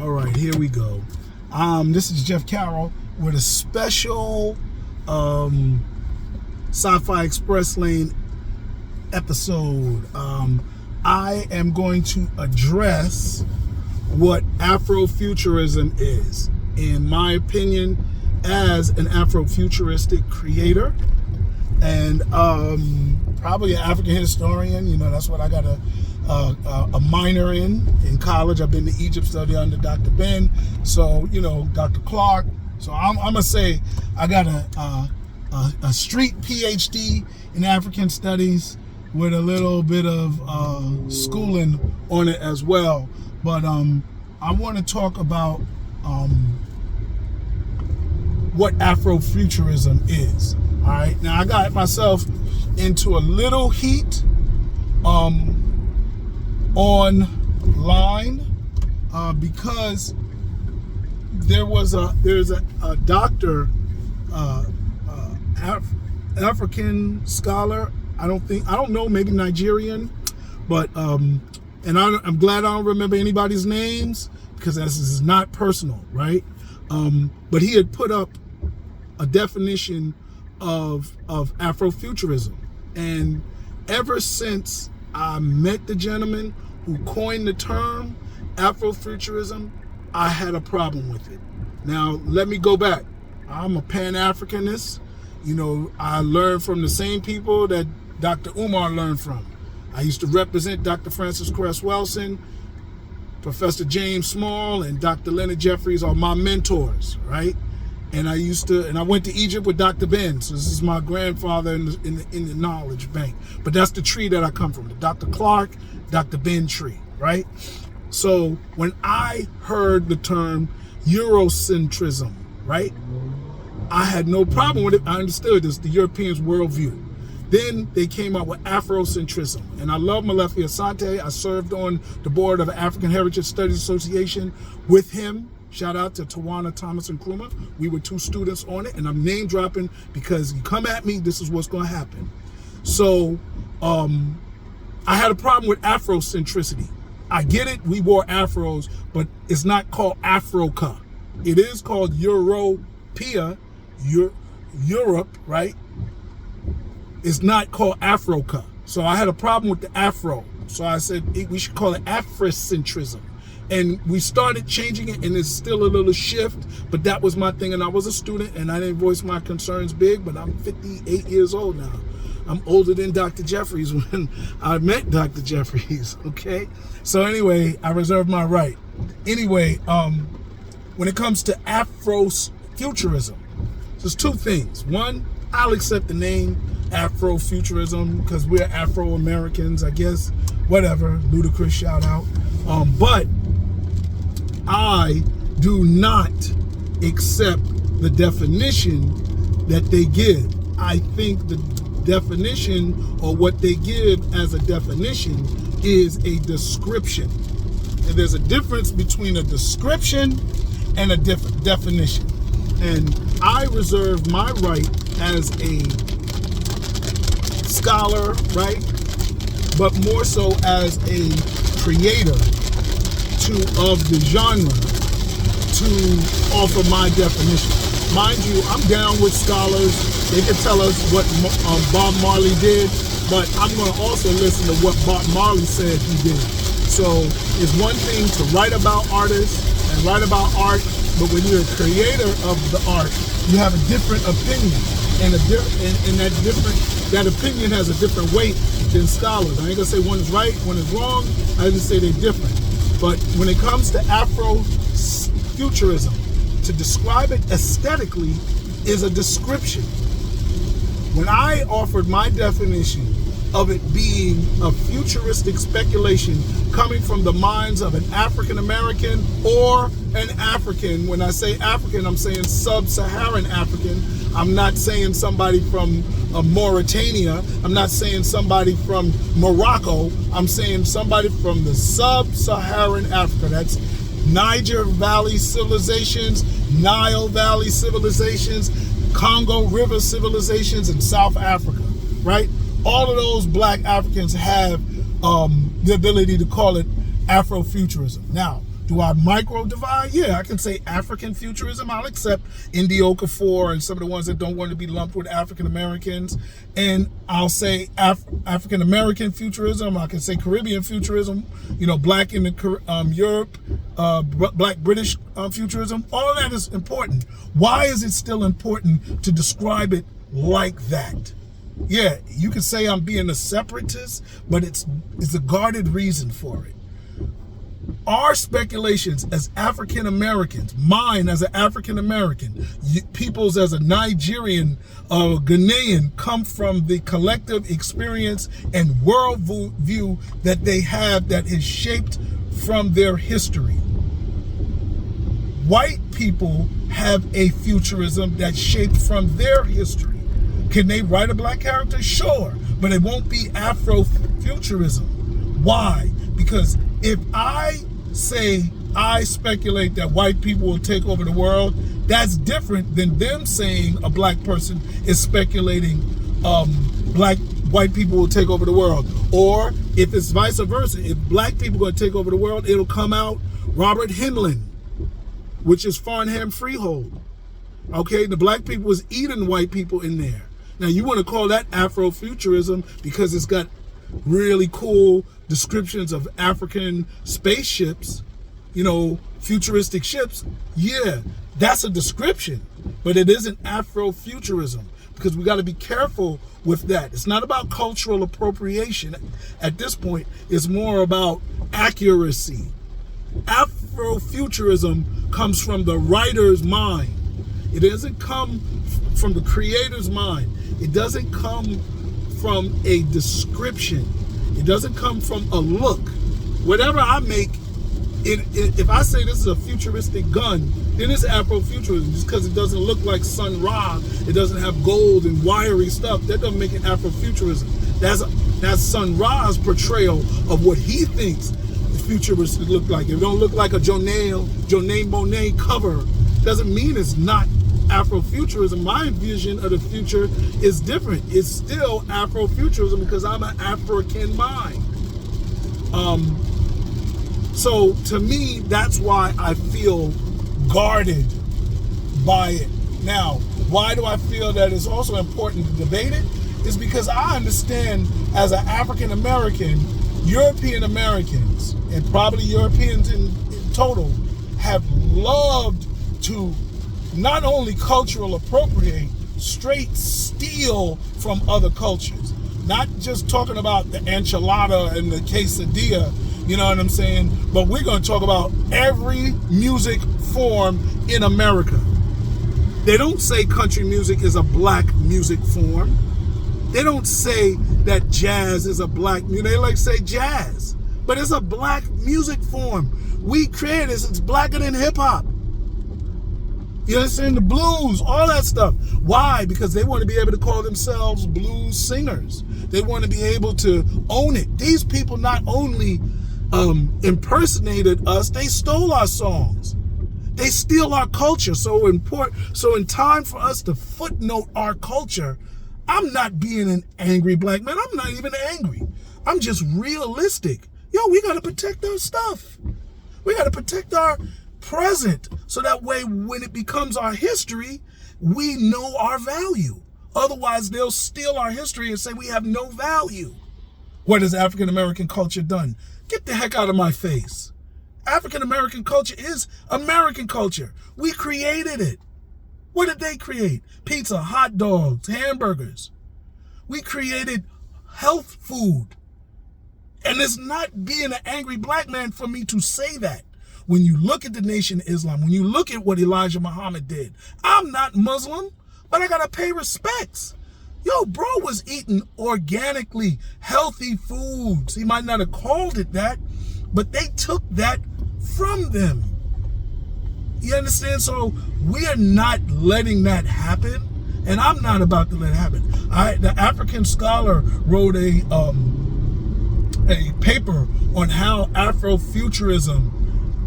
All right, here we go. This is Jeff Carroll with a special Sci-Fi Express Lane episode. I am going to address what Afrofuturism is. In my opinion, as an Afrofuturistic creator and probably an African historian, you know, that's what I got a minor in college. I've been to Egypt studying under Dr. Ben, so you know, Dr. Clark. So I'm gonna say I got a street PhD in African studies with a little bit of schooling on it as well. But I want to talk about what Afrofuturism is. All right, now I got myself into a little heat online because there's a doctor, African scholar. I don't know, maybe Nigerian, but and I'm glad I don't remember anybody's names because this is not personal, right? But he had put up a definition of Afrofuturism, and ever since I met the gentleman who coined the term Afrofuturism, I had a problem with it. Now, let me go back. I'm a Pan-Africanist. You know, I learned from the same people that Dr. Umar learned from. I used to represent Dr. Francis Cress Wilson, Professor James Small, and Dr. Leonard Jeffries are my mentors, right? And I went to Egypt with Dr. Ben. So this is my grandfather in the knowledge bank. But that's the tree that I come from, the Dr. Clark, Dr. Ben tree, right? So when I heard the term Eurocentrism, right, I had no problem with it. I understood this, the Europeans' worldview. Then they came out with Afrocentrism. And I love Malefi Asante. I served on the board of the African Heritage Studies Association with him. Shout out to Tawana Thomas and Krumah. We were two students on it, and I'm name dropping because you come at me, this is what's going to happen. So I had a problem with Afrocentricity. I get it, we wore afros, but it's not called Africa. It is called Europea, Europe, right? It's not called Africa. So I had a problem with the Afro. So I said we should call it Afrocentrism. And we started changing it, and it's still a little shift, but that was my thing. And I was a student, and I didn't voice my concerns big, but I'm 58 years old now. I'm older than Dr. Jeffries when I met Dr. Jeffries, okay? So anyway, I reserve my right. Anyway, when it comes to Afrofuturism, there's two things. One, I'll accept the name Afrofuturism because we're Afro-Americans, I guess. Whatever, ludicrous shout out. But I do not accept the definition that they give. I think the definition, or what they give as a definition, is a description. And there's a difference between a description and a definition. And I reserve my right as a scholar, right? But more so as a creator of the genre to offer my definition. Mind you, I'm down with scholars. They can tell us what Bob Marley did, but I'm going to also listen to what Bob Marley said he did. So it's one thing to write about artists and write about art, but when you're a creator of the art, you have a different opinion, and that opinion has a different weight than scholars. I ain't gonna say one is right, one is wrong. I just say they're different. But when it comes to Afrofuturism, to describe it aesthetically is a description. When I offered my definition of it being a futuristic speculation coming from the minds of an African American or an African, when I say African, I'm saying sub-Saharan African. I'm not saying somebody from Mauritania. I'm not saying somebody from Morocco. I'm saying somebody from the sub-Saharan Africa. That's Niger Valley civilizations, Nile Valley civilizations, Congo River civilizations, and South Africa, right? All of those black Africans have the ability to call it Afrofuturism. Now, Do I micro divide? Yeah, I can say African futurism. I'll accept Indio Kafour and some of the ones that don't want to be lumped with African Americans. And I'll say African American futurism. I can say Caribbean futurism. You know, black in the Europe, black British futurism. All of that is important. Why is it still important to describe it like that? Yeah, you could say I'm being a separatist, but it's a guarded reason for it. Our speculations as African Americans, mine as an African American, people's as a Nigerian, Ghanaian, come from the collective experience and worldview that they have that is shaped from their history. White people have a futurism that's shaped from their history. Can they write a black character? Sure, but it won't be Afrofuturism. Why? Because if I say I speculate that white people will take over the world, that's different than them saying a black person is speculating white people will take over the world. Or if it's vice versa, if black people are going to take over the world, it'll come out Robert Heinlein, which is Farnham Freehold. Okay, the black people was eating white people in there. Now you want to call that Afrofuturism because it's got really cool descriptions of African spaceships, you know, futuristic ships. Yeah, that's a description, but it isn't Afrofuturism because we got to be careful with that. It's not about cultural appropriation at this point. It's more about accuracy. Afrofuturism comes from the writer's mind. It doesn't come from the creator's mind. It doesn't come from a description. It doesn't come from a look. Whatever I make, if I say this is a futuristic gun, then it's Afrofuturism just because it doesn't look like Sun Ra. It doesn't have gold and wiry stuff. That doesn't make it Afrofuturism. That's Sun Ra's portrayal of what he thinks the futurists would look like. If it don't look like a Jonet Monet cover, doesn't mean it's not Afrofuturism. My vision of the future is different. It's still Afrofuturism because I'm an African mind. So to me, that's why I feel guarded by it. Now, why do I feel that it's also important to debate it? Is because I understand as an African American, European Americans, and probably Europeans in total, have loved to not only cultural appropriate, straight steal from other cultures. Not just talking about the enchilada and the quesadilla, you know what I'm saying? But we're going to talk about every music form in America. They don't say country music is a black music form. They don't say that jazz is a black music. They like say jazz, but it's a black music form. We created this. It's blacker than hip hop. You understand? The blues, all that stuff. Why? Because they want to be able to call themselves blues singers. They want to be able to own it. These people not only impersonated us, they stole our songs. They steal our culture. So in time for us to footnote our culture, I'm not being an angry black man. I'm not even angry. I'm just realistic. Yo, we got to protect our stuff. We got to protect our present, so that way when it becomes our history, we know our value. Otherwise, they'll steal our history and say we have no value. What has African American culture done? Get the heck out of my face. African American culture is American culture. We created it. What did they create? Pizza, hot dogs, hamburgers. We created health food. And it's not being an angry black man for me to say that. When you look at the Nation of Islam, when you look at what Elijah Muhammad did, I'm not Muslim, but I gotta pay respects. Yo, bro was eating organically healthy foods. He might not have called it that, but they took that from them. You understand? So we are not letting that happen, and I'm not about to let it happen. The African scholar wrote a paper on how Afrofuturism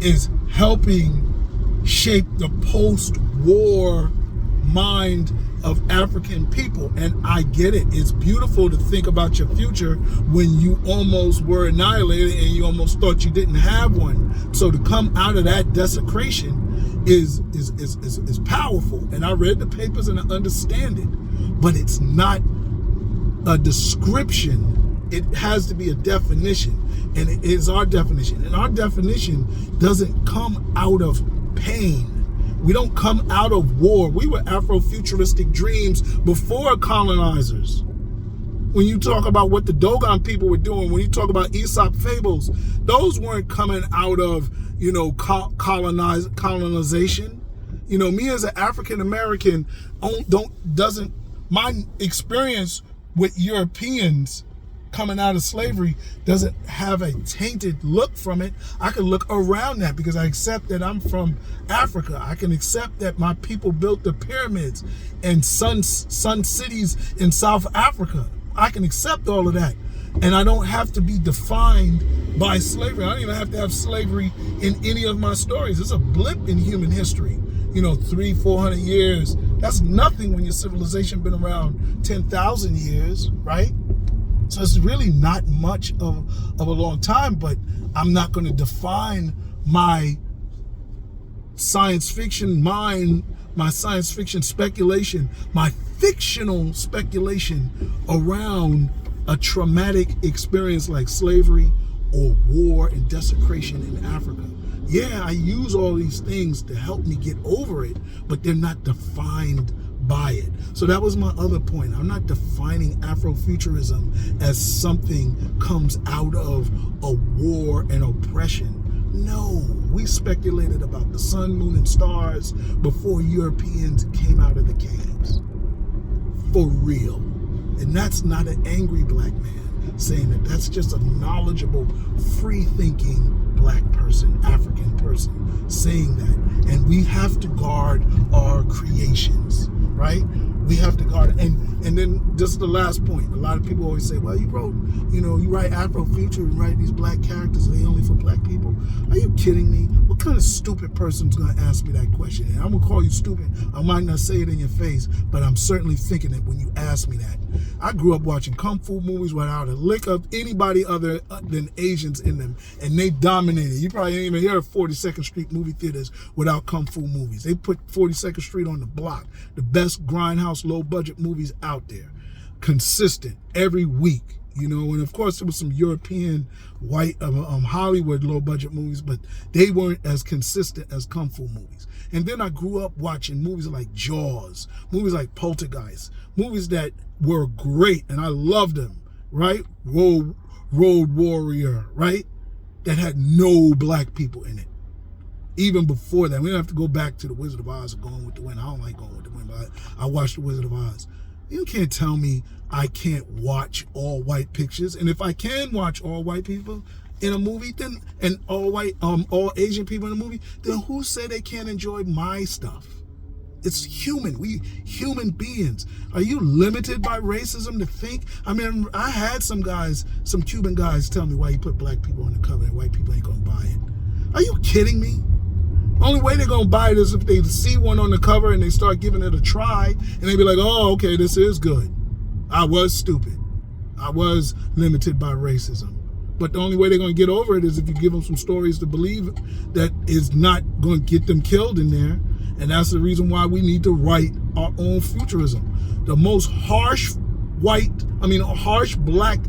is helping shape the post-war mind of African people. And I get it. It's beautiful to think about your future when you almost were annihilated and you almost thought you didn't have one. So to come out of that desecration is powerful. And I read the papers and I understand it. But it's not a description. It has to be a definition. And it is our definition. And our definition doesn't come out of pain. We don't come out of war. We were Afrofuturistic dreams before colonizers. When you talk about what the Dogon people were doing, when you talk about Aesop fables, those weren't coming out of, colonization. Me as an African American, my experience with Europeans coming out of slavery doesn't have a tainted look from it. I can look around that because I accept that I'm from Africa. I can accept that my people built the pyramids and sun cities in South Africa. I can accept all of that. And I don't have to be defined by slavery. I don't even have to have slavery in any of my stories. It's a blip in human history. 300-400 years. That's nothing when your civilization been around 10,000 years, right? So it's really not much of a long time, but I'm not going to define my science fiction mind, my science fiction speculation, my fictional speculation around a traumatic experience like slavery or war and desecration in Africa. Yeah, I use all these things to help me get over it, but they're not defined by it. So that was my other point. I'm not defining Afrofuturism as something comes out of a war and oppression. No, we speculated about the sun, moon, and stars before Europeans came out of the caves. For real. And that's not an angry black man saying that. That's just a knowledgeable, free-thinking black person, African person saying that. And we have to guard our creations, right? We have to guard it. And then just the last point. A lot of people always say, well, you write Afrofuture and write these black characters, are they only for black people? Are you kidding me? What kind of stupid person's going to ask me that question? And I'm going to call you stupid. I might not say it in your face, but I'm certainly thinking it when you ask me that. I grew up watching Kung Fu movies without a lick of anybody other than Asians in them, and they dominated. You probably didn't even hear of 42nd Street movie theaters without Kung Fu movies. They put 42nd Street on the block. The best grindhouse, low-budget movies out there. Consistent, every week. And of course there was some European white Hollywood low-budget movies, but they weren't as consistent as Kung Fu movies. And then I grew up watching movies like Jaws, movies like Poltergeist, movies that were great, and I loved them, right? Road Warrior, right? That had no black people in it. Even before that, we don't have to go back to The Wizard of Oz or Going with the Wind. I don't like Going with the Wind, but I watched The Wizard of Oz. You can't tell me I can't watch all white pictures. And if I can watch all white people in a movie, then and all Asian people in a movie, then who said they can't enjoy my stuff? It's human. We human beings. Are you limited by racism to think? I mean, I had some Cuban guys tell me why you put black people on the cover and white people ain't gonna buy it. Are you kidding me? Only way they're gonna buy it is if they see one on the cover and they start giving it a try, and they be like, oh, okay, this is good. I was stupid. I was limited by racism. But the only way they're going to get over it is if you give them some stories to believe that is not going to get them killed in there. And that's the reason why we need to write our own futurism. The most harsh black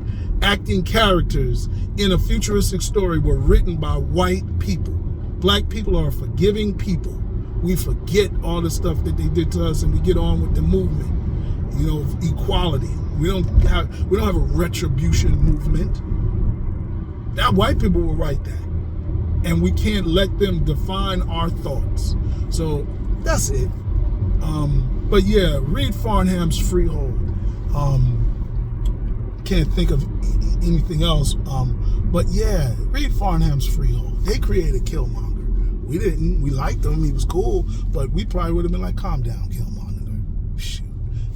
acting characters in a futuristic story were written by white people. Black people are a forgiving people. We forget all the stuff that they did to us and we get on with the movement. Equality. We don't have a retribution movement. That white people will write that. And we can't let them define our thoughts. So that's it. But yeah, read Farnham's Freehold. Can't think of anything else. But yeah, read Farnham's Freehold. They created Killmonger. We didn't. We liked him. He was cool. But we probably would have been like, calm down, Killmonger. Shoot.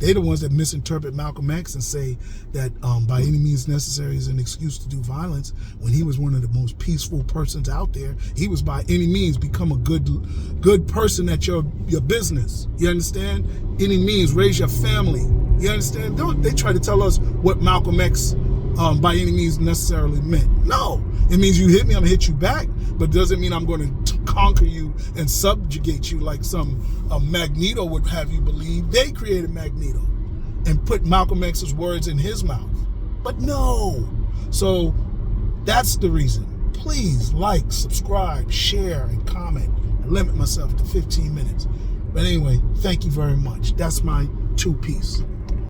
They're the ones that misinterpret Malcolm X and say that by any means necessary is an excuse to do violence, when he was one of the most peaceful persons out there. He was by any means become a good person at your business. You understand? Any means, raise your family. You understand? They try to tell us what Malcolm X by any means necessarily meant. No, it means you hit me, I'm gonna hit you back, but it doesn't mean I'm going to conquer you and subjugate you like some Magneto would have you believe. They created Magneto and put Malcolm X's words in his mouth. But no. So that's the reason. Please like, subscribe, share, and comment. I limit myself to 15 minutes. But anyway, thank you very much. That's my 2 piece.